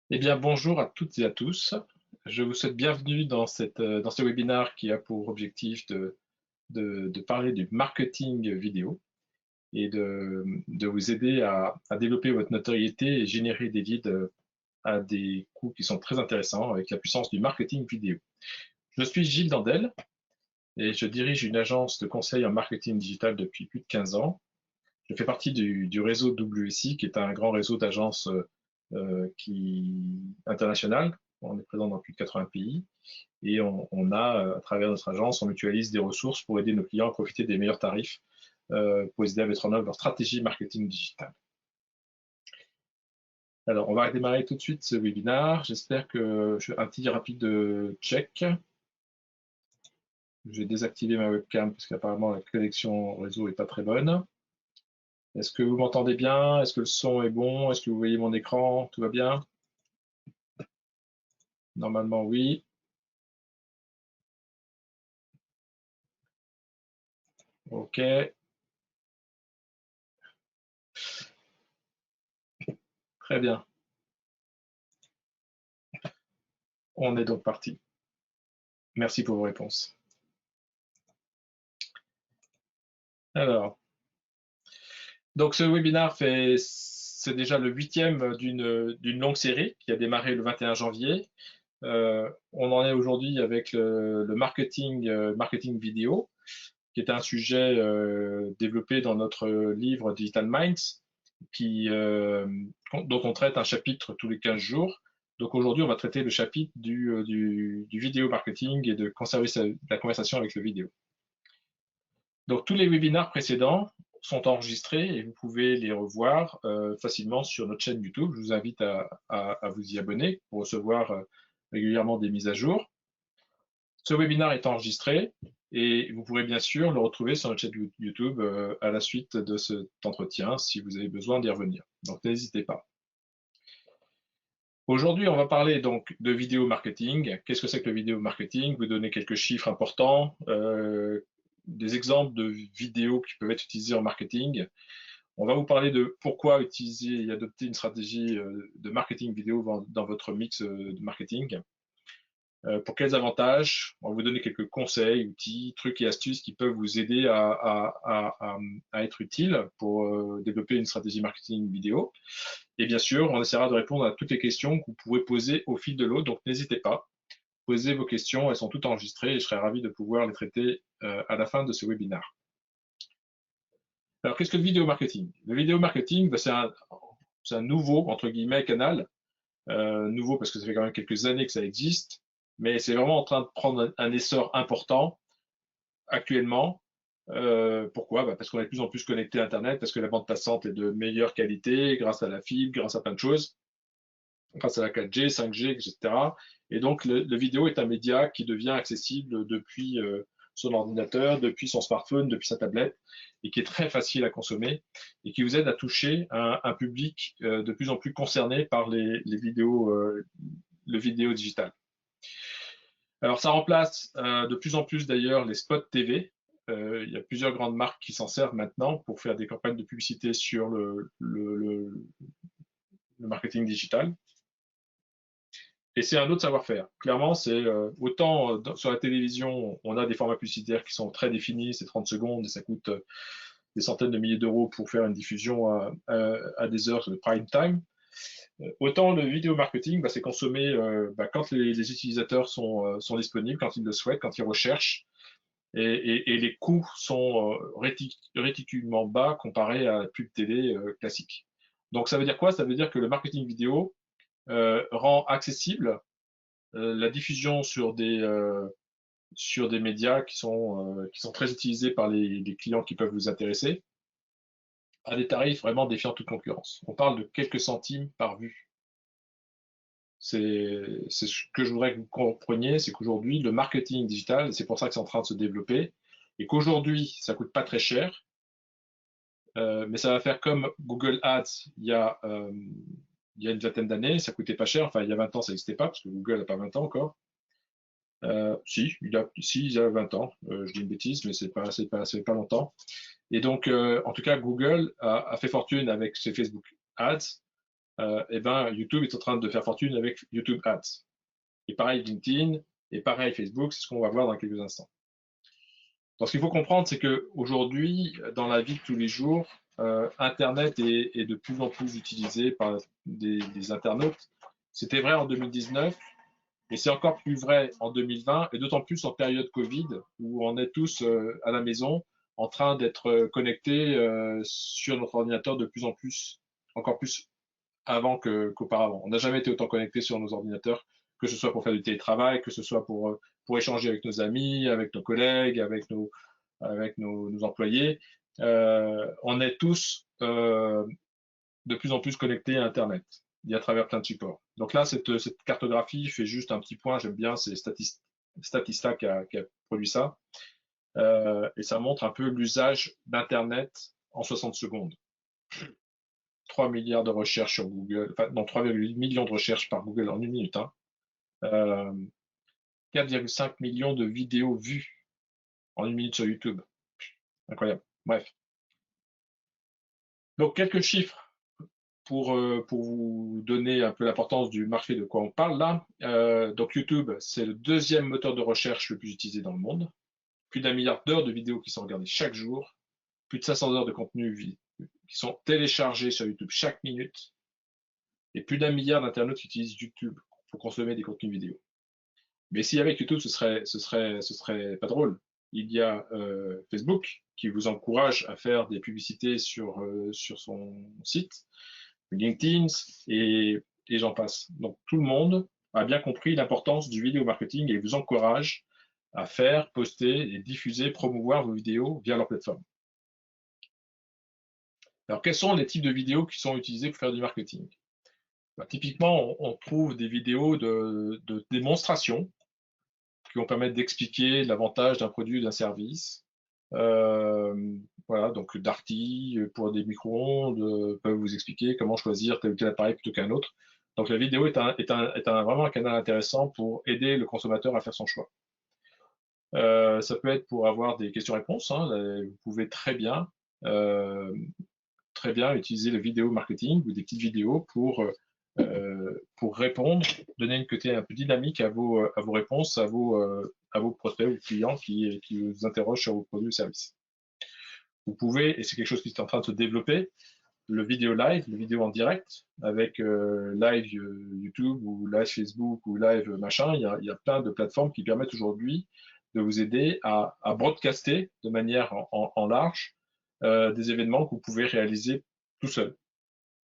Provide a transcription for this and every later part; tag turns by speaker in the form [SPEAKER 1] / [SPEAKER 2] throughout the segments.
[SPEAKER 1] Eh bien, bonjour à toutes et à tous. Je vous souhaite bienvenue dans ce webinaire qui a pour objectif de parler du marketing vidéo et de vous aider à développer votre notoriété et générer des leads à des coûts qui sont très intéressants avec la puissance du marketing vidéo. Je suis Gilles Dandel et je dirige une agence de conseil en marketing digital depuis plus de 15 ans. Je fais partie du réseau WSI, qui est un grand réseau d'agences international. On est présent dans plus de 80 pays et on a, à travers notre agence, on mutualise des ressources pour aider nos clients à profiter des meilleurs tarifs pour les aider à mettre en œuvre leur stratégie marketing digital. Alors, on va démarrer tout de suite ce webinaire. J'espère que je fais un petit rapide check. Je vais désactiver ma webcam parce qu'apparemment la connexion réseau n'est pas très bonne. Est-ce que vous m'entendez bien? Est-ce que le son est bon? Est-ce que vous voyez mon écran? Tout va bien? Normalement, oui. OK, très bien. On est donc parti. Merci pour vos réponses. Alors, donc ce webinaire c'est déjà le 8e d'une longue série qui a démarré le 21 janvier. On en est aujourd'hui avec le marketing vidéo, qui est un sujet développé dans notre livre Digital Minds, dont on traite un chapitre tous les 15 jours. Donc aujourd'hui, on va traiter le chapitre du vidéo marketing et de conserver la conversation avec le vidéo. Donc tous les webinaires précédents sont enregistrés et vous pouvez les revoir facilement sur notre chaîne YouTube. Je vous invite à vous y abonner pour recevoir régulièrement des mises à jour. Ce webinaire est enregistré et vous pourrez bien sûr le retrouver sur notre chaîne YouTube à la suite de cet entretien si vous avez besoin d'y revenir. Donc n'hésitez pas. Aujourd'hui, on va parler donc de vidéo marketing. Qu'est-ce que c'est que le vidéo marketing? Vous donner quelques chiffres importants, des exemples de vidéos qui peuvent être utilisées en marketing. On va vous parler de pourquoi utiliser et adopter une stratégie de marketing vidéo dans votre mix de marketing. Pour quels avantages? On va vous donner quelques conseils, outils, trucs et astuces qui peuvent vous aider à être utiles pour développer une stratégie marketing vidéo. Et bien sûr, on essaiera de répondre à toutes les questions que vous pourrez poser au fil de l'eau, donc n'hésitez pas. Posez vos questions, elles sont toutes enregistrées et je serai ravi de pouvoir les traiter à la fin de ce webinaire. Alors, qu'est-ce que le vidéo marketing? Le vidéo marketing, c'est un nouveau, entre guillemets, canal. Nouveau parce que ça fait quand même quelques années que ça existe, mais c'est vraiment en train de prendre un essor important actuellement. Pourquoi? Parce qu'on est de plus en plus connecté à Internet, parce que la bande passante est de meilleure qualité grâce à la fibre, grâce à plein de choses, grâce à la 4G, 5G, etc. Et donc, le vidéo est un média qui devient accessible depuis son ordinateur, depuis son smartphone, depuis sa tablette, et qui est très facile à consommer, et qui vous aide à toucher un public de plus en plus concerné par les vidéos, le vidéo digital. Alors, ça remplace de plus en plus d'ailleurs les spots TV. Il y a plusieurs grandes marques qui s'en servent maintenant pour faire des campagnes de publicité sur le marketing digital. Et c'est un autre savoir-faire. Clairement, c'est autant sur la télévision, on a des formats publicitaires qui sont très définis, c'est 30 secondes et ça coûte des centaines de milliers d'euros pour faire une diffusion à des heures de prime time. Autant le vidéo marketing, c'est consommé quand les utilisateurs sont disponibles, quand ils le souhaitent, quand ils recherchent, et les coûts sont réticulement bas comparés à la pub télé classique. Donc ça veut dire quoi? Ça veut dire que le marketing vidéo rend accessible la diffusion sur des médias qui sont très utilisés par les clients qui peuvent vous intéresser, à des tarifs vraiment défiant toute concurrence. On parle de quelques centimes par vue. C'est ce que je voudrais que vous compreniez, c'est qu'aujourd'hui, le marketing digital, c'est pour ça que c'est en train de se développer, et qu'aujourd'hui, ça coûte pas très cher, mais ça va faire comme Google Ads il y a une vingtaine d'années, ça coûtait pas cher, enfin il y a 20 ans ça n'existait pas, parce que Google n'a pas 20 ans encore. Si, il y a 20 ans, je dis une bêtise, mais c'est pas longtemps. Et donc, en tout cas, Google a fait fortune avec ses Facebook Ads. eh ben, YouTube est en train de faire fortune avec YouTube Ads. Et pareil LinkedIn, et pareil Facebook, c'est ce qu'on va voir dans quelques instants. Donc, ce qu'il faut comprendre, c'est qu'aujourd'hui, dans la vie de tous les jours, Internet est de plus en plus utilisé par des internautes. C'était vrai en 2019, et c'est encore plus vrai en 2020, et d'autant plus en période Covid, où on est tous à la maison en train d'être connectés sur notre ordinateur de plus en plus, encore plus avant qu'auparavant. On n'a jamais été autant connectés sur nos ordinateurs, que ce soit pour faire du télétravail, que ce soit pour échanger avec nos amis, avec nos collègues, avec nos employés. On est tous de plus en plus connectés à Internet et à travers plein de supports. Donc là, cette cartographie fait juste un petit point, j'aime bien, c'est Statista qui a produit ça. Et ça montre un peu l'usage d'Internet en 60 secondes. 3 milliards de recherches sur Google, enfin non, 3,8 millions de recherches par Google en une minute. Hein. 4,5 millions de vidéos vues en une minute sur YouTube. Incroyable. Bref. Donc quelques chiffres pour vous donner un peu l'importance du marché de quoi on parle là. Donc YouTube, c'est le deuxième moteur de recherche le plus utilisé dans le monde. Plus d'1 milliard d'heures de vidéos qui sont regardées chaque jour. Plus de 500 heures de contenu qui sont téléchargés sur YouTube chaque minute. Et plus d'1 milliard d'internautes qui utilisent YouTube pour consommer des contenus vidéo. Mais si avec YouTube, ce serait pas drôle. Il y a Facebook qui vous encourage à faire des publicités sur son site, LinkedIn et j'en passe. Donc tout le monde a bien compris l'importance du vidéo marketing et vous encourage à faire, poster et diffuser, promouvoir vos vidéos via leur plateforme. Alors quels sont les types de vidéos qui sont utilisés pour faire du marketing? Typiquement, on trouve des vidéos de démonstration qui vont permettre d'expliquer l'avantage d'un produit ou d'un service. Voilà, donc Darty pour des micro-ondes peuvent vous expliquer comment choisir tel ou tel appareil plutôt qu'un autre. Donc la vidéo est vraiment un canal intéressant pour aider le consommateur à faire son choix. Ça peut être pour avoir des questions-réponses. Hein. Vous pouvez très bien utiliser le vidéo marketing ou des petites vidéos pour répondre, donner une côté un peu dynamique à vos réponses, à vos prospects ou clients qui vous interrogent sur vos produits ou services. Vous pouvez, et c'est quelque chose qui est en train de se développer, le vidéo en direct, avec live YouTube ou live Facebook ou live machin. Il y a plein de plateformes qui permettent aujourd'hui de vous aider à broadcaster de manière en large des événements que vous pouvez réaliser tout seul.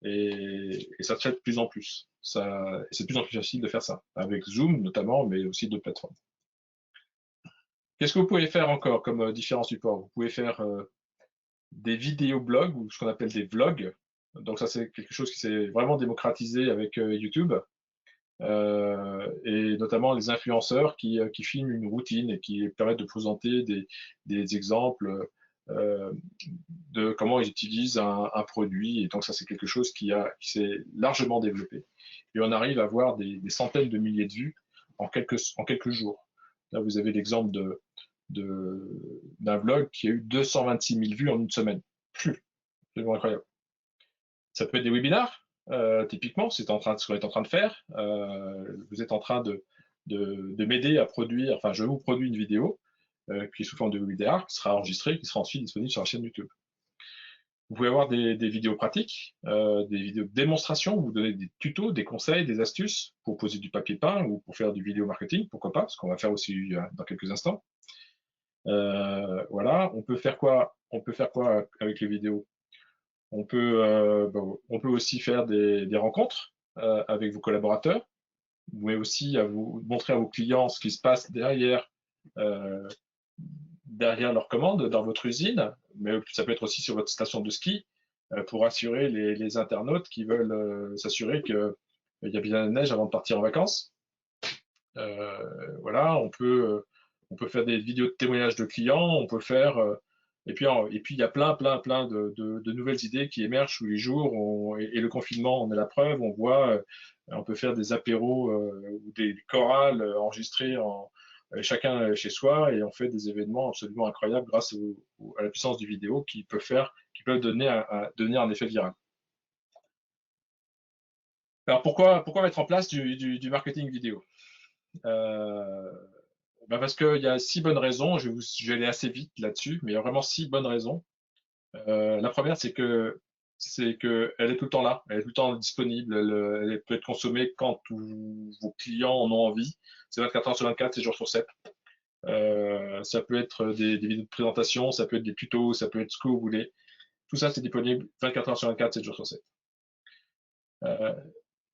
[SPEAKER 1] Et ça se fait de plus en plus. C'est de plus en plus facile de faire ça, avec Zoom notamment, mais aussi d'autres plateformes. Qu'est-ce que vous pouvez faire encore comme différents supports? Vous pouvez faire des vidéoblogs ou ce qu'on appelle des vlogs. Donc ça, c'est quelque chose qui s'est vraiment démocratisé avec YouTube. Et notamment les influenceurs qui filment une routine et qui permettent de présenter des exemples de comment ils utilisent un produit. Et donc ça, c'est quelque chose qui s'est largement développé. Et on arrive à avoir des centaines de milliers de vues en quelques jours. Là, vous avez l'exemple d'un vlog qui a eu 226 000 vues en une semaine. C'est vraiment incroyable. Ça peut être des webinars, typiquement, c'est ce qu'on est en train de faire. Vous êtes en train de m'aider à produire, enfin, je vous produis une vidéo qui est sous forme de webinaire, qui sera enregistrée, qui sera ensuite disponible sur la chaîne YouTube. Vous pouvez avoir des vidéos pratiques, des vidéos de démonstration, vous donnez des tutos, des conseils, des astuces pour poser du papier peint ou pour faire du vidéo marketing, pourquoi pas, ce qu'on va faire aussi dans quelques instants. Voilà, on peut faire quoi avec les vidéos? On peut aussi faire des rencontres avec vos collaborateurs, mais aussi à vous montrer à vos clients ce qui se passe euh, derrière leur commande dans votre usine, mais ça peut être aussi sur votre station de ski pour assurer les internautes qui veulent s'assurer qu'il y a bien de la neige avant de partir en vacances. Voilà, on peut faire des vidéos de témoignages de clients, on peut faire et puis il y a plein de nouvelles idées qui émergent tous les jours. Et le confinement en est la preuve. On voit, on peut faire des apéros ou des chorales enregistrés chacun chez soi et on fait des événements absolument incroyables grâce à la puissance du vidéo qui peuvent donner un effet viral. Alors pourquoi mettre en place du marketing vidéo? Euh, Parce qu'il y a 6 bonnes raisons. Je vais aller assez vite là-dessus, mais il y a vraiment 6 bonnes raisons. La première, c'est que elle est tout le temps là, elle est tout le temps disponible, elle peut être consommée quand tous vos clients en ont envie. C'est 24 heures sur 24, 7 jours sur 7. Ça peut être des vidéos de présentation, ça peut être des tutos, ça peut être ce que vous voulez. Tout ça, c'est disponible 24 heures sur 24, 7 jours sur 7. Euh,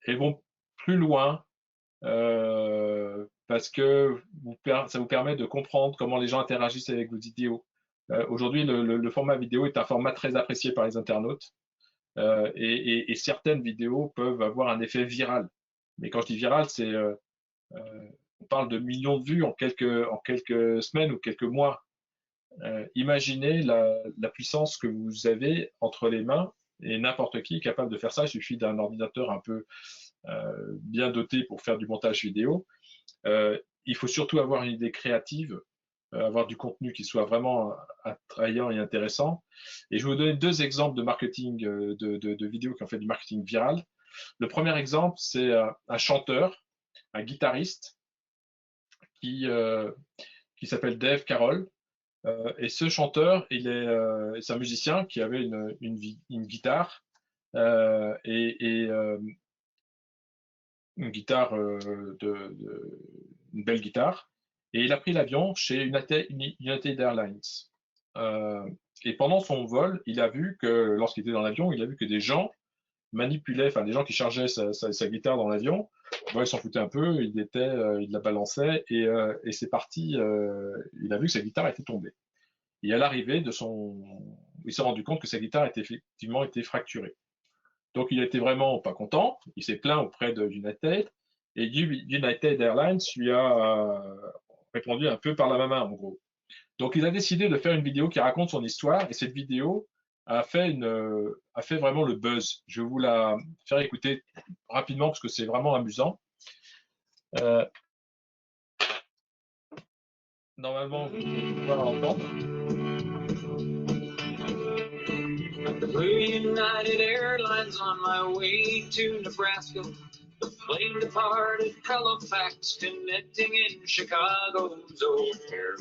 [SPEAKER 1] Elles vont plus loin parce que ça vous permet de comprendre comment les gens interagissent avec vos vidéos. Aujourd'hui, le format vidéo est un format très apprécié par les internautes et certaines vidéos peuvent avoir un effet viral. Mais quand je dis viral, on parle de millions de vues en quelques semaines ou quelques mois. Imaginez la puissance que vous avez entre les mains et n'importe qui est capable de faire ça. Il suffit d'un ordinateur un peu bien doté pour faire du montage vidéo. Il faut surtout avoir une idée créative, avoir du contenu qui soit vraiment attrayant et intéressant. Et je vais vous donner 2 exemples de marketing, de vidéos qui ont fait du marketing viral. Le premier exemple, c'est un chanteur, un guitariste qui, euh, qui s'appelle Dave Carroll. Et ce chanteur, c'est un musicien qui avait une guitare et une guitare une belle guitare. Et il a pris l'avion chez United Airlines. Euh, et pendant son vol, il a vu que, lorsqu'il était dans l'avion, il a vu que des gens manipulaient, enfin des gens qui chargeaient sa guitare dans l'avion. Ouais, il s'en foutait un peu, il la balançait et c'est parti. Il a vu que sa guitare était tombée. Et à l'arrivée il s'est rendu compte que sa guitare était effectivement été fracturée. Donc il était vraiment pas content, il s'est plaint auprès de United et United Airlines lui a répondu un peu par la main en gros. Donc il a décidé de faire une vidéo qui raconte son histoire et cette vidéo a fait vraiment le buzz. Je vais vous la faire écouter rapidement parce que c'est vraiment amusant. Euh, Normalement, vous devez pouvoir l'entendre. Flew United Airlines on my way to Nebraska. The plane departed Halifax, connecting in Chicago's O'Hare.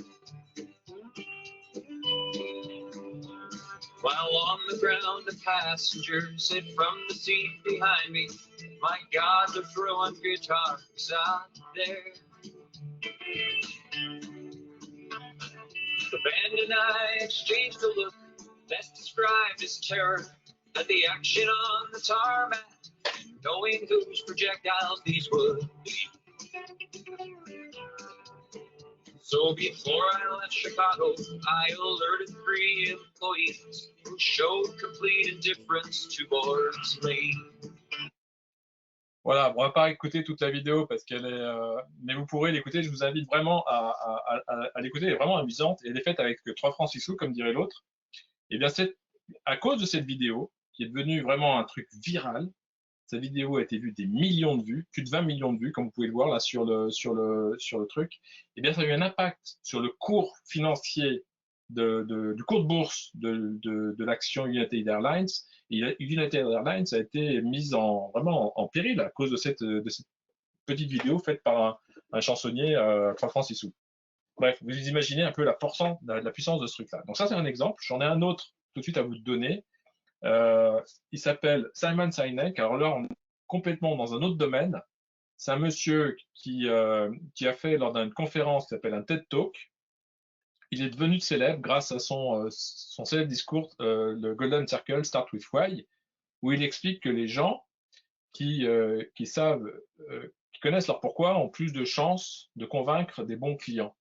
[SPEAKER 1] While on the ground, a passenger said from the seat behind me, "My God, the throwing guitars out there." The band and I exchanged a look, best described as terror, at the action on the tarmac, knowing whose projectiles these would be. So before I left Chicago, I alerted 3 employees who showed complete indifference towards me. Voilà, on va pas écouter toute la vidéo parce qu'elle est, mais vous pourrez l'écouter. Je vous invite vraiment à l'écouter. Elle est vraiment amusante et elle est faite avec 3 francs 6 sous, comme dirait l'autre. Et bien, c'est à cause de cette vidéo qui est devenue vraiment un truc viral. Cette vidéo a été vue des millions de vues, plus de 20 millions de vues, comme vous pouvez le voir là sur le truc. Et bien, ça a eu un impact sur le cours financier du cours de bourse de l'action United Airlines. Et United Airlines a été mise vraiment en péril à cause de cette petite vidéo faite par un chansonnier à 3 francs 6 sous. Bref, vous imaginez un peu la puissance de ce truc-là. Donc ça, c'est un exemple. J'en ai un autre tout de suite à vous donner. Il s'appelle Simon Sinek. Alors là, on est complètement dans un autre domaine. C'est un monsieur qui a fait lors d'une conférence qui s'appelle un TED Talk. Il est devenu célèbre grâce à son célèbre discours, le Golden Circle, Start with Why, où il explique que les gens qui savent, qui connaissent leur pourquoi ont plus de chances de convaincre des bons clients.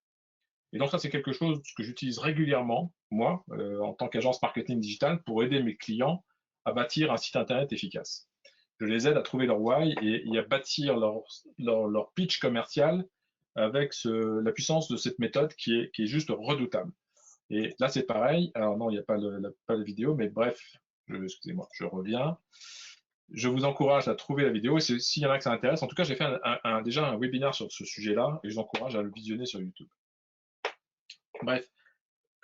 [SPEAKER 1] Et donc ça, c'est quelque chose que j'utilise régulièrement, moi, en tant qu'agence marketing digital, pour aider mes clients à bâtir un site internet efficace. Je les aide à trouver leur why et à bâtir leur pitch commercial avec la puissance de cette méthode qui est juste redoutable. Et là, c'est pareil. Alors non, il n'y a pas la vidéo, mais bref, excusez-moi, je reviens. Je vous encourage à trouver la vidéo et s'il y en a que ça intéresse. En tout cas, j'ai fait déjà un webinaire sur ce sujet-là et je vous encourage à le visionner sur YouTube. Bref,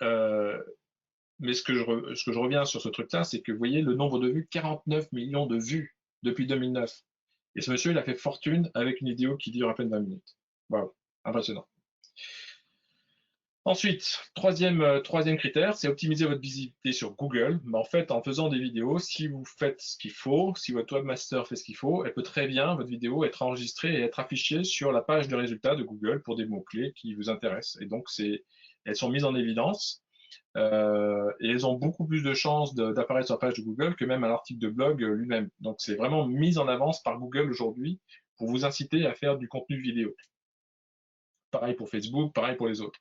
[SPEAKER 1] mais ce que je reviens sur ce truc-là, c'est que vous voyez le nombre de vues, 49 millions de vues depuis 2009. Et ce monsieur, il a fait fortune avec une vidéo qui dure à peine 20 minutes. Waouh, impressionnant. Ensuite, troisième critère, c'est optimiser votre visibilité sur Google. Mais en fait, en faisant des vidéos, si vous faites ce qu'il faut, si votre webmaster fait ce qu'il faut, elle peut très bien, votre vidéo, être enregistrée et être affichée sur la page de résultats de Google pour des mots-clés qui vous intéressent. Et donc, elles sont mises en évidence et elles ont beaucoup plus de chances d'apparaître sur la page de Google que même un article de blog lui-même. Donc, c'est vraiment mis en avance par Google aujourd'hui pour vous inciter à faire du contenu vidéo. Pareil pour Facebook, pareil pour les autres.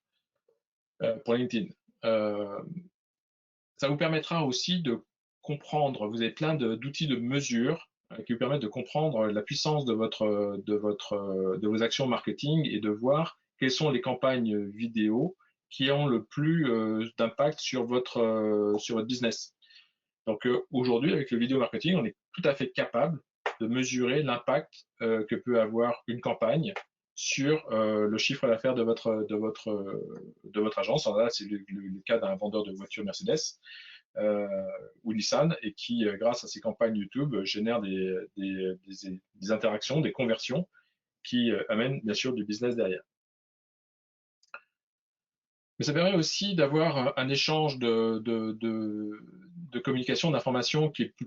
[SPEAKER 1] Pour LinkedIn. Ça vous permettra aussi de comprendre, vous avez plein d'outils de mesure qui vous permettent de comprendre la puissance de vos actions marketing et de voir quelles sont les campagnes vidéo qui ont le plus d'impact sur votre business. Donc aujourd'hui, avec le vidéo marketing, on est tout à fait capable de mesurer l'impact que peut avoir une campagne sur le chiffre d'affaires de votre agence. Alors là, c'est le cas d'un vendeur de voitures Mercedes ou Nissan et qui, grâce à ses campagnes YouTube, génère des interactions, des conversions qui amènent bien sûr du business derrière. Mais ça permet aussi d'avoir un échange de communication, d'informations qui est plus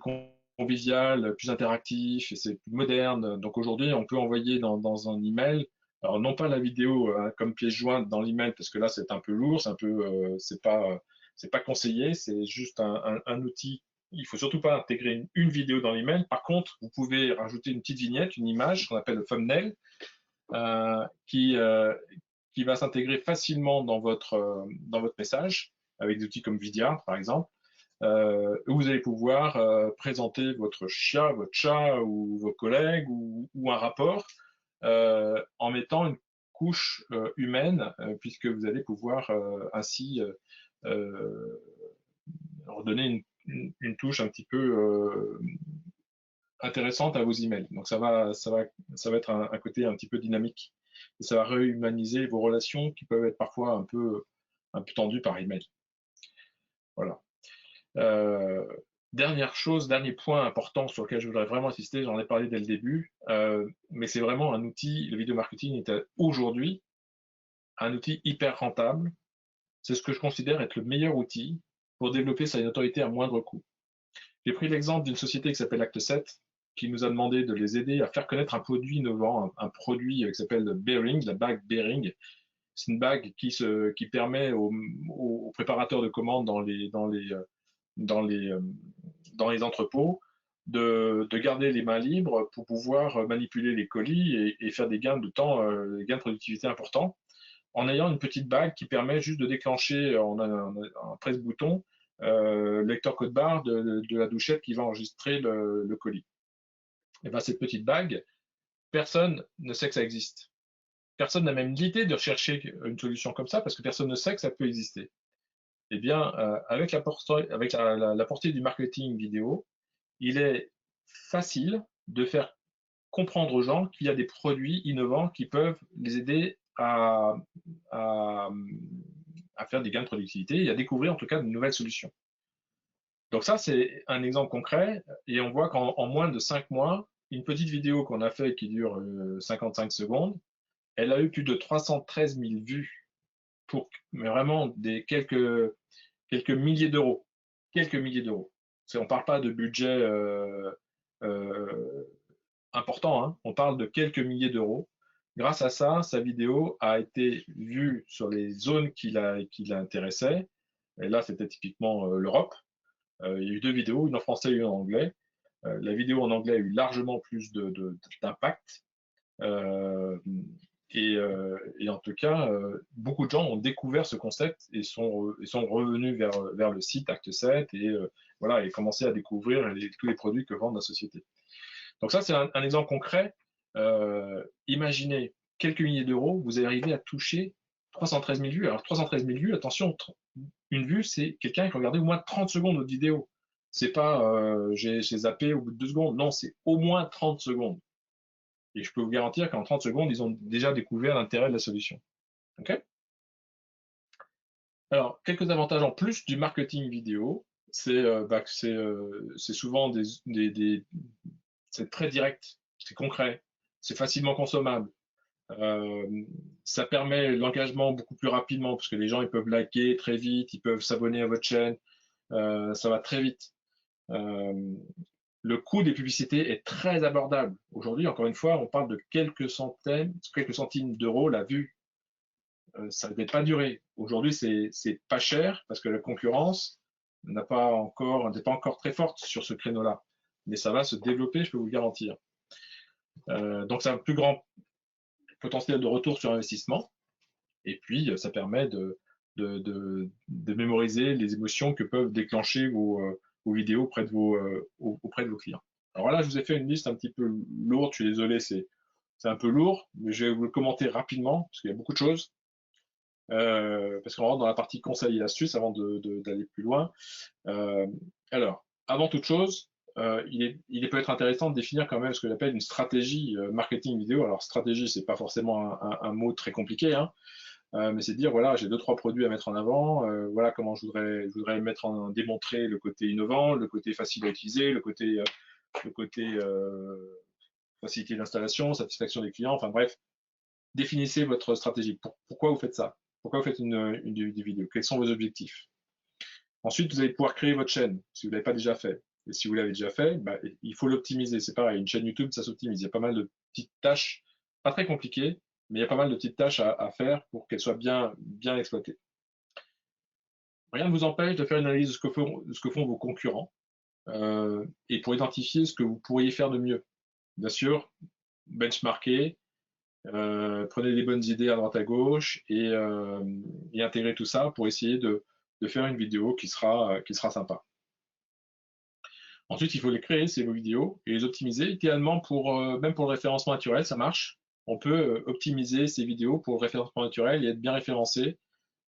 [SPEAKER 1] convivial, plus interactif et c'est plus moderne. Donc aujourd'hui, on peut envoyer dans un email, alors non pas la vidéo comme pièce jointe dans l'email parce que là c'est un peu lourd, c'est pas conseillé, c'est juste un outil. Il faut surtout pas intégrer une vidéo dans l'email. Par contre, vous pouvez rajouter une petite vignette, une image qu'on appelle le thumbnail, euh, qui, euh, qui va s'intégrer facilement dans votre message avec des outils comme Vidyard, par exemple, où vous allez pouvoir présenter votre chien, votre chat ou vos collègues ou un rapport en mettant une couche humaine, puisque vous allez pouvoir ainsi leur donner une touche un petit peu intéressante à vos emails. Donc ça va être un côté un petit peu dynamique et ça va réhumaniser vos relations qui peuvent être parfois un peu tendues par email. Voilà. Euh, Dernière chose, dernier point important sur lequel je voudrais vraiment insister, j'en ai parlé dès le début, mais c'est vraiment un outil, le vidéo marketing est aujourd'hui un outil hyper rentable. C'est ce que je considère être le meilleur outil pour développer sa notoriété à moindre coût. J'ai pris l'exemple d'une société qui s'appelle Acte7, qui nous a demandé de les aider à faire connaître un produit innovant, un produit qui s'appelle Bearing, la bague Bearing. C'est une bague qui permet aux préparateurs de commandes dans les, dans les entrepôts de garder les mains libres pour pouvoir manipuler les colis et faire des gains de temps, des gains de productivité importants, en ayant une petite bague qui permet juste de déclencher en un presse-bouton lecteur code barre de la douchette qui va enregistrer le colis. Et bien cette petite bague, personne ne sait que ça existe. Personne n'a même l'idée de rechercher une solution comme ça parce que personne ne sait que ça peut exister. Eh bien, avec la portée du marketing vidéo, il est facile de faire comprendre aux gens qu'il y a des produits innovants qui peuvent les aider à, à faire des gains de productivité et à découvrir en tout cas de nouvelles solutions. Donc ça, c'est un exemple concret et on voit qu'en moins de 5 mois, une petite vidéo qu'on a fait qui dure 55 secondes, elle a eu plus de 313 000 vues pour mais vraiment quelques milliers d'euros. Quelques milliers d'euros. On ne parle pas de budget euh, important, hein. On parle de quelques milliers d'euros. Grâce à ça, sa vidéo a été vue sur les zones qui l'intéressaient. Et là, c'était typiquement l'Europe. Il y a eu deux vidéos, une en français et une en anglais. La vidéo en anglais a eu largement plus d'impact. Euh, et en tout cas, beaucoup de gens ont découvert ce concept et sont revenus vers le site Acte7 et voilà, et commencé à découvrir tous les produits que vend la société. Donc ça, c'est un exemple concret. Imaginez quelques milliers d'euros, vous arrivez à toucher 313 000 vues. Alors 313 000 vues, attention, une vue, c'est quelqu'un qui a regardé au moins 30 secondes de vidéo. C'est pas j'ai zappé au bout de 2 secondes. Non, c'est au moins 30 secondes. Et je peux vous garantir qu'en 30 secondes, ils ont déjà découvert l'intérêt de la solution. Okay. Alors, quelques avantages en plus du marketing vidéo, c'est souvent c'est très direct. c'est concret, c'est facilement consommable. Euh, Ça permet l'engagement beaucoup plus rapidement parce que les gens ils peuvent liker très vite, ils peuvent s'abonner à votre chaîne, ça va très vite. Euh, le coût des publicités est très abordable. Aujourd'hui, encore une fois, on parle de quelques centimes d'euros la vue. Ça n'est pas duré. Aujourd'hui, c'est pas cher parce que la concurrence n'est pas encore très forte sur ce créneau-là. Mais ça va se développer, je peux vous le garantir. Donc, c'est un plus grand potentiel de retour sur investissement. Et puis, ça permet de mémoriser les émotions que peuvent déclencher vos vidéos auprès de vos clients. Alors là, je vous ai fait une liste un petit peu lourde, je suis désolé, c'est un peu lourd, mais je vais vous le commenter rapidement, parce qu'il y a beaucoup de choses. Parce qu'on rentre dans la partie conseils et astuces avant d'aller plus loin. Euh, alors, avant toute chose, il peut être intéressant de définir quand même ce que j'appelle une stratégie marketing vidéo. Alors, stratégie, c'est pas forcément un mot très compliqué, hein, mais c'est de dire voilà, j'ai deux trois produits à mettre en avant, voilà comment je voudrais démontrer le côté innovant, le côté facile à utiliser, le côté facilité d'installation, satisfaction des clients, enfin bref, définissez votre stratégie. Pourquoi vous faites ça? Pourquoi vous faites des vidéos? Quels sont vos objectifs? Ensuite, vous allez pouvoir créer votre chaîne si vous ne l'avez pas déjà fait. Et si vous l'avez déjà fait, bah, il faut l'optimiser. C'est pareil, une chaîne YouTube, ça s'optimise. Il y a pas mal de petites tâches, pas très compliquées, mais il y a pas mal de petites tâches à faire pour qu'elles soient bien exploitées. Rien ne vous empêche de faire une analyse de ce que font vos concurrents et pour identifier ce que vous pourriez faire de mieux. Bien sûr, benchmarker, prenez des bonnes idées à droite à gauche et intégrer tout ça pour essayer de faire une vidéo qui sera sympa. Ensuite, il faut les créer, vos vidéos, et les optimiser, idéalement même pour le référencement naturel, ça marche. On peut optimiser ces vidéos pour le référencement naturel et être bien référencé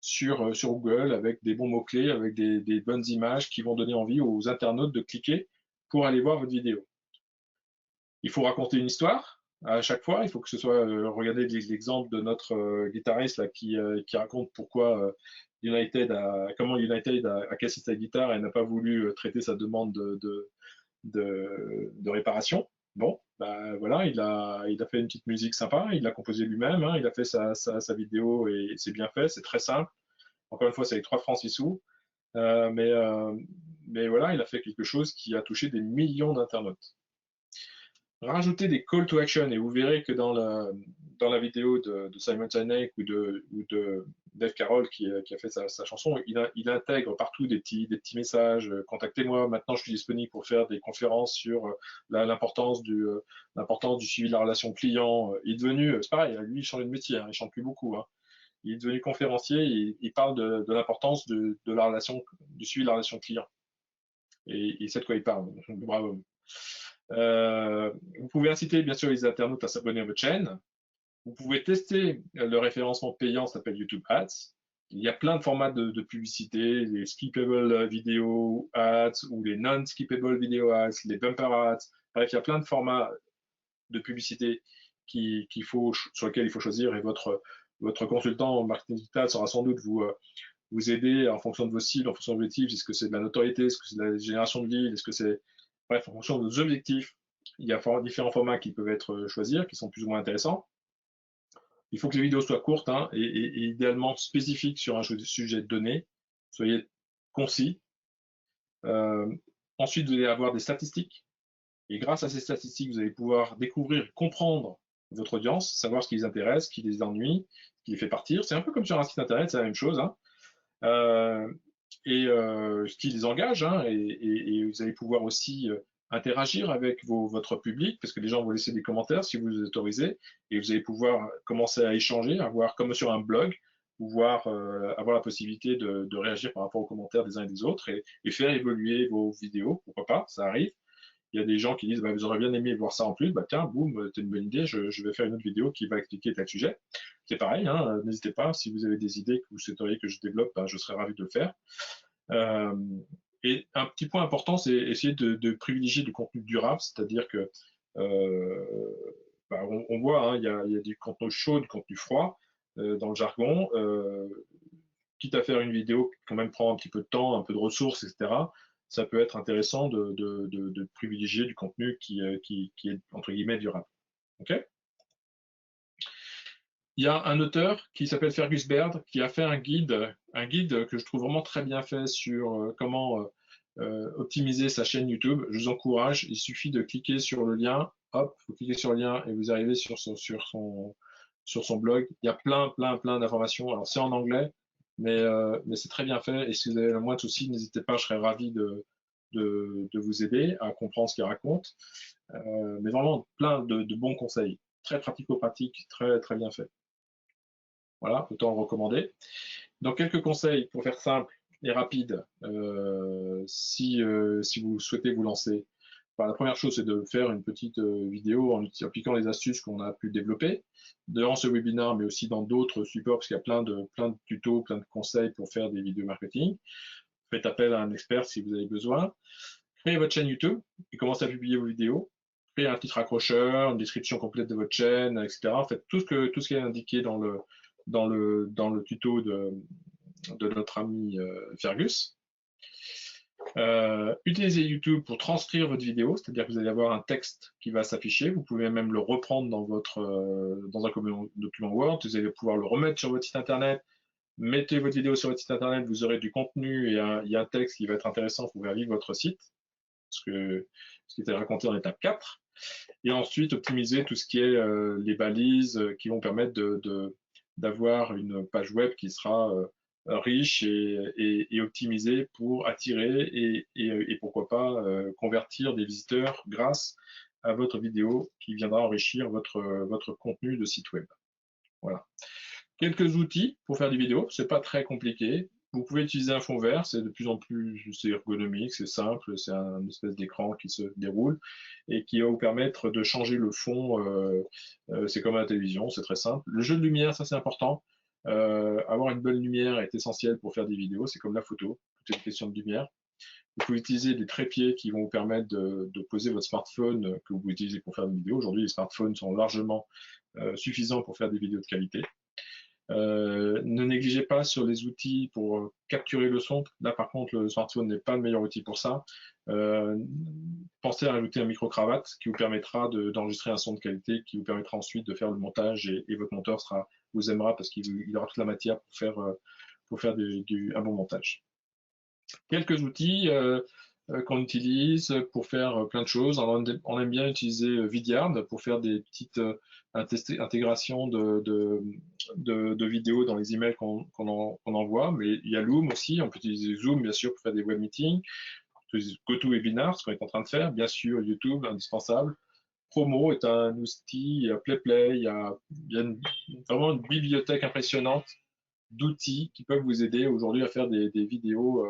[SPEAKER 1] sur Google avec des bons mots-clés, avec des bonnes images qui vont donner envie aux internautes de cliquer pour aller voir votre vidéo. Il faut raconter une histoire à chaque fois. Il faut que ce soit, regardez l'exemple de notre guitariste là, qui raconte pourquoi comment United a cassé sa guitare et n'a pas voulu traiter sa demande de réparation. Bon, bah voilà, il a fait une petite musique sympa, il l'a composé lui-même, hein, il a fait sa vidéo et c'est bien fait, c'est très simple. Encore une fois, c'est avec 3 francs 6 sous. Euh, mais, euh, mais voilà, il a fait quelque chose qui a touché des millions d'internautes. Rajoutez des call to action et vous verrez que dans la vidéo de Simon Sinek ou de Dave Carroll qui a fait sa chanson, il intègre partout des petits messages. Contactez-moi, maintenant je suis disponible pour faire des conférences sur l'importance du suivi de la relation client. Il est devenu, c'est pareil, lui il change de métier, hein, il chante plus beaucoup. Hein. Il est devenu conférencier et il parle de l'importance de la relation, du suivi de la relation client. Et il sait de quoi il parle. Bravo. Vous pouvez inciter bien sûr les internautes à s'abonner à votre chaîne. Vous pouvez tester le référencement payant, ça s'appelle YouTube Ads. Il y a plein de formats de publicité, les skippable video ads ou les non-skippable video ads, les bumper ads. Bref, il y a plein de formats de publicité sur lesquels il faut choisir et votre consultant en marketing digital saura sans doute vous aider en fonction de vos cibles, en fonction de vos objectifs. Est-ce que c'est de la notoriété? Est-ce que c'est de la génération de leads? Est-ce que c'est bref, en fonction de vos objectifs, il y a différents formats qui peuvent être choisis, qui sont plus ou moins intéressants. Il faut que les vidéos soient courtes hein, et idéalement spécifiques sur un sujet donné. Soyez concis. Euh, Ensuite, vous allez avoir des statistiques. Et grâce à ces statistiques, vous allez pouvoir découvrir, comprendre votre audience, savoir ce qui les intéresse, ce qui les ennuie, ce qui les fait partir. C'est un peu comme sur un site internet, c'est la même chose. Hein. Ce qui les engage, hein, et vous allez pouvoir aussi interagir avec votre public, parce que les gens vont laisser des commentaires si vous les autorisez, et vous allez pouvoir commencer à échanger, avoir comme sur un blog, pouvoir avoir la possibilité de réagir par rapport aux commentaires des uns et des autres, et faire évoluer vos vidéos, pourquoi pas, ça arrive. Il y a des gens qui disent bah, vous aurez bien aimé voir ça en plus, bah tiens, boum, c'est une bonne idée, je vais faire une autre vidéo qui va expliquer tel sujet. C'est pareil, hein, n'hésitez pas, si vous avez des idées que vous souhaiteriez que je développe, bah, je serai ravi de le faire. Euh, et un petit point important, c'est essayer de privilégier du contenu durable, c'est-à-dire que euh, bah, on voit, hein, il y a du contenu chaud, du contenu froid dans le jargon. Quitte à faire une vidéo qui quand même prend un petit peu de temps, un peu de ressources, etc. ça peut être intéressant de privilégier du contenu qui est entre guillemets durable. Ok. Il y a un auteur qui s'appelle Fergus Baird qui a fait un guide que je trouve vraiment très bien fait sur comment optimiser sa chaîne YouTube. Je vous encourage, il suffit de cliquer sur le lien, hop, vous cliquez sur le lien et vous arrivez sur son blog. Il y a plein d'informations. Alors c'est en anglais, mais c'est très bien fait. Et si vous avez le moindre souci, n'hésitez pas, je serais ravi de vous aider à comprendre ce qu'il raconte. Mais vraiment plein de bons conseils, très pratico-pratiques, très bien fait. Voilà, autant le recommander. Donc quelques conseils pour faire simple et rapide si vous souhaitez vous lancer. Enfin, la première chose, c'est de faire une petite vidéo en appliquant les astuces qu'on a pu développer durant ce webinaire, mais aussi dans d'autres supports, parce qu'il y a plein de tutos, plein de conseils pour faire des vidéos marketing. Faites appel à un expert si vous avez besoin. Créez votre chaîne YouTube et commencez à publier vos vidéos. Créez un titre accrocheur, une description complète de votre chaîne, etc. Faites tout ce qui est indiqué dans le tuto de notre ami Fergus. Utilisez YouTube pour transcrire votre vidéo, c'est-à-dire que vous allez avoir un texte qui va s'afficher. Vous pouvez même le reprendre dans un document Word. Vous allez pouvoir le remettre sur votre site internet. Mettez votre vidéo sur votre site internet, vous aurez du contenu et il y a un texte qui va être intéressant pour faire vivre votre site, ce qui était raconté en étape 4. Et ensuite, optimiser tout ce qui est les balises qui vont permettre d'avoir une page web qui sera riche et optimisée pour attirer et pourquoi pas convertir des visiteurs grâce à votre vidéo qui viendra enrichir votre contenu de site web. Voilà. Quelques outils pour faire des vidéos, c'est pas très compliqué. Vous pouvez utiliser un fond vert, c'est de plus en plus ergonomique, c'est simple, c'est un espèce d'écran qui se déroule et qui va vous permettre de changer le fond. C'est comme à la télévision, c'est très simple. Le jeu de lumière, ça c'est important. Avoir une bonne lumière est essentiel pour faire des vidéos, c'est comme la photo, tout est une question de lumière. Vous pouvez utiliser des trépieds qui vont vous permettre de poser votre smartphone que vous utilisez pour faire des vidéos. Aujourd'hui, les smartphones sont largement suffisants pour faire des vidéos de qualité. Ne négligez pas sur les outils pour capturer le son. Là, par contre, le smartphone n'est pas le meilleur outil pour ça. Pensez à ajouter un micro-cravate qui vous permettra d'enregistrer un son de qualité, qui vous permettra ensuite de faire le montage et votre monteur vous aimera parce qu'il aura toute la matière pour faire un bon montage. Quelques outils qu'on utilise pour faire plein de choses. Alors, on aime bien utiliser Vidyard pour faire des petites intégrations de vidéos dans les emails qu'on envoie, mais il y a Loom aussi. On peut utiliser Zoom, bien sûr, pour faire des web meetings. GoToWebinar, ce qu'on est en train de faire. Bien sûr, YouTube, indispensable. Promo est un outil, il y a PlayPlay, il y a vraiment une bibliothèque impressionnante d'outils qui peuvent vous aider aujourd'hui à faire des vidéos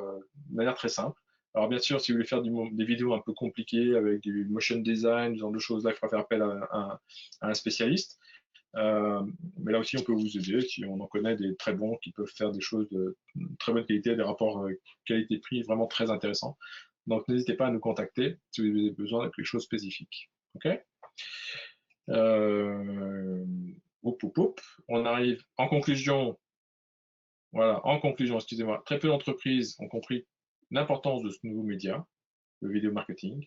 [SPEAKER 1] de manière très simple. Alors bien sûr, si vous voulez faire des vidéos un peu compliquées avec du motion design, ce genre de choses-là, il faudra faire appel à un spécialiste. Mais là aussi, on peut vous aider si on en connaît des très bons qui peuvent faire des choses de très bonne qualité, des rapports qualité-prix vraiment très intéressants. Donc n'hésitez pas à nous contacter si vous avez besoin de quelque chose de spécifique. Ok. On arrive en conclusion. Voilà, en conclusion, excusez-moi, très peu d'entreprises ont compris l'importance de ce nouveau média, le vidéo marketing,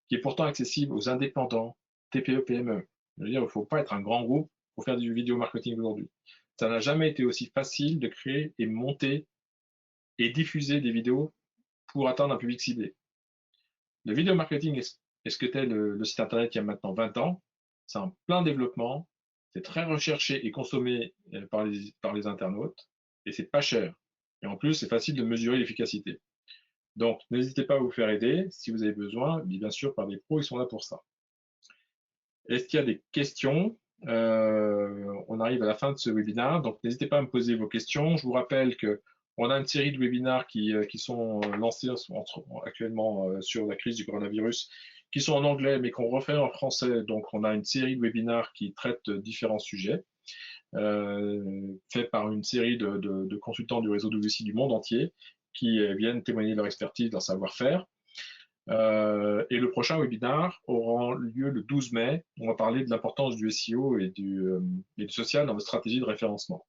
[SPEAKER 1] qui est pourtant accessible aux indépendants, TPE, PME. Je veux dire, il ne faut pas être un grand groupe pour faire du vidéo marketing aujourd'hui. Ça n'a jamais été aussi facile de créer et monter et diffuser des vidéos pour atteindre un public ciblé. Le vidéo marketing est ce que était le site internet il y a maintenant 20 ans. C'est en plein développement, c'est très recherché et consommé par les internautes, et c'est pas cher. Et en plus, c'est facile de mesurer l'efficacité. Donc, n'hésitez pas à vous faire aider si vous avez besoin. Bien sûr, par des pros, ils sont là pour ça. Est-ce qu'il y a des questions? On arrive à la fin de ce webinaire, donc n'hésitez pas à me poser vos questions. Je vous rappelle que on a une série de webinaires qui sont lancés actuellement sur la crise du coronavirus, qui sont en anglais, mais qu'on refait en français. Donc, on a une série de webinaires qui traitent différents sujets, faits par une série de consultants du réseau WC du monde entier, qui viennent témoigner de leur expertise, de leur savoir-faire. Et le prochain webinaire aura lieu le 12 mai. On va parler de l'importance du SEO et du social dans votre stratégie de référencement.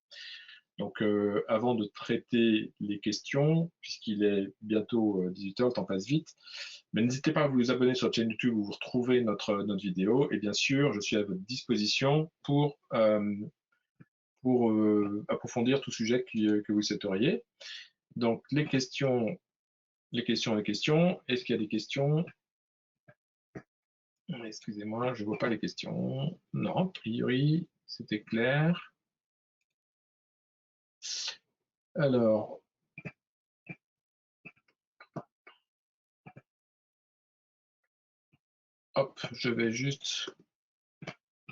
[SPEAKER 1] Donc, avant de traiter les questions, puisqu'il est bientôt 18 h, le temps passe vite, mais n'hésitez pas à vous abonner sur la chaîne YouTube où vous retrouvez notre vidéo. Et bien sûr, je suis à votre disposition pour approfondir tout sujet que vous souhaiteriez. Donc, les questions. Est-ce qu'il y a des questions? Excusez-moi, je ne vois pas les questions. Non, a priori, c'était clair. Alors, hop, je vais juste...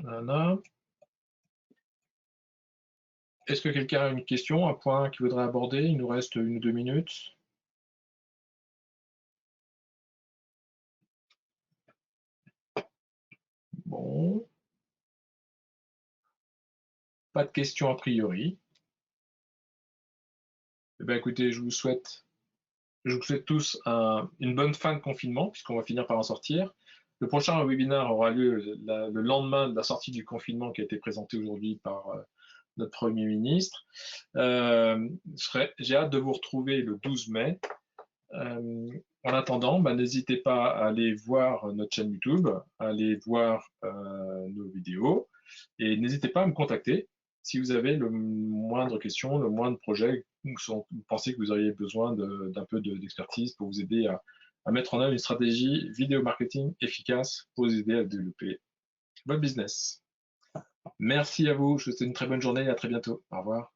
[SPEAKER 1] Voilà. Est-ce que quelqu'un a une question, un point qu'il voudrait aborder? Il nous reste 1 ou 2 minutes. Bon. Pas de questions a priori. Eh bien, écoutez, je vous souhaite tous une bonne fin de confinement, puisqu'on va finir par en sortir. Le prochain webinaire aura lieu le lendemain de la sortie du confinement qui a été présenté aujourd'hui par notre Premier ministre. J'ai hâte de vous retrouver le 12 mai. En attendant, n'hésitez pas à aller voir notre chaîne YouTube, à aller voir nos vidéos, et n'hésitez pas à me contacter si vous avez le moindre question, le moindre projet, ou vous pensez que vous auriez besoin d'un peu d'expertise pour vous aider à mettre en œuvre une stratégie vidéo marketing efficace pour vous aider à développer votre business. Merci à vous, je vous souhaite une très bonne journée et à très bientôt. Au revoir.